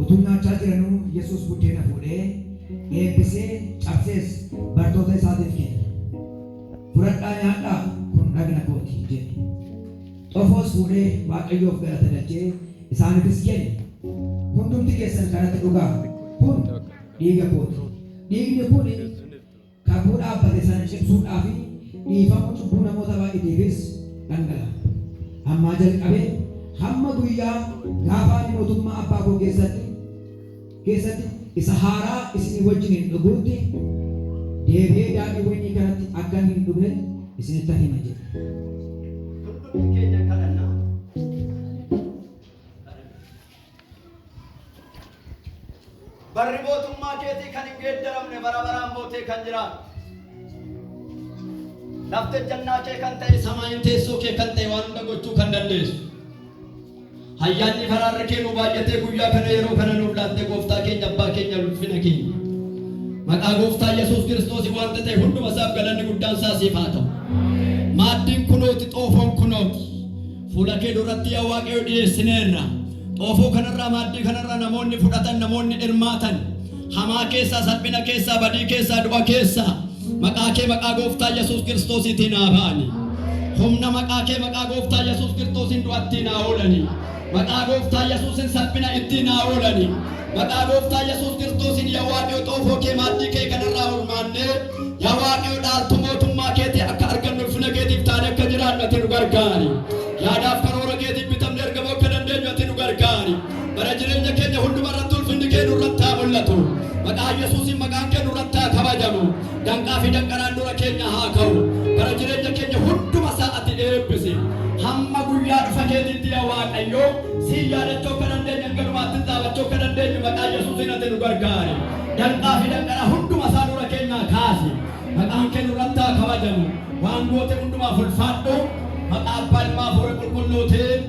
utunnaa chaajiranu Yesuus buddeena fuudhee eebbisee cabsees bartoota isaatiif kenne. Fudhadhaa nyaadhaa kun dhagna kooti jedhe. Xofoos fuudhee Waaqayyoof galata galchee isaaniifis kenne. Hundumti keessan kanatti dhugaa kun dhiiga kooti. Dhiigni kun kakuu dhaabbate sana cimsuudhaaf dhiifama cubbuu namoota baay'eetiifis dhangala'a. Ammaa jalqabee hamma guyyaa gaafa ani mootummaa abbaa koo keessatti isa haaraa isin wajjin dhuguutti deebi'ee daadhii wayinii kanatti akka hin dhugne isinitti hima jedhe. Barri mootummaa keetii kan hin geeddaramne bara baraan bootee kan jiraatu. Lafte jannaa kee kan ta'e samaayin teessoo kee kan ta'e waan hunda gochuu kan dandeessu. Hayyaanni faraarri kee nu baay'atee guyyaa kana yeroo kana nuuf laatte gooftaa keenya abbaa keenya ulfina keenya. Maqaa gooftaa Yesuus Kiristoos waanta ta'e hunduma isaaf galanni guddaan isaa siif haa ta'u. Maaddiin kunooti xoofoon kunooti. Fuula kee duratti yaa Waaqayyo dhiyeessineerra. Xoofoo kanarraa maaddii kanarraa namoonni fudhatan namoonni hirmaatan. Hamaa keessaa salphina keessaa badii keessaa du'a keessaa. Maqaa kee maqaa gooftaa Yesuus Kiristoosiitiin haa ba'ani. Humna maqaa kee maqaa gooftaa Yesuus Kiristoosiin du'attiin haa oolani. Maqaa gooftaa Yesuusin salphina ittiin haa oolani. Maqaa gooftaa Yesuus Kiristoosiin yaa Waaqayyo xoofoo kee maaddii kee kanarraa hirmaannee yaa Waaqayyo dhaaltu mootummaa keetii akka argannu ulfina keetiif taane akka jiraannu ati nu gargaari. Yaadaaf karoora keetiif bitamne argamuu akka dandeenyu ati nu gargaari. Bara jireenya keenya hundumarratti ulfinni kee nurratti haa mul'atu. Maqaa Yesuusin maqaan kee nurratti haa kabajamu. Danqaa fi danqaraan dura keenya haa ka'u. Bara jireenya keenya hunduma isaa ati eebbisi. Hamma guyyaa dhufa keetiitti yaa Waaqayyo si yaadachuu akka dandeenyu galumaatti dhaabachuu akka dandeenyu maqaa Yesuusin ati nu gargaari. Danqaa fi danqaraa hunduma isaa dura keenyaa kaasi. Maqaan kee nurratti haa kabajamu. Waan goote hundumaaf ulfaadhu. Maqaa Abbaa Ilmaa Hafuura Qulqulluutiin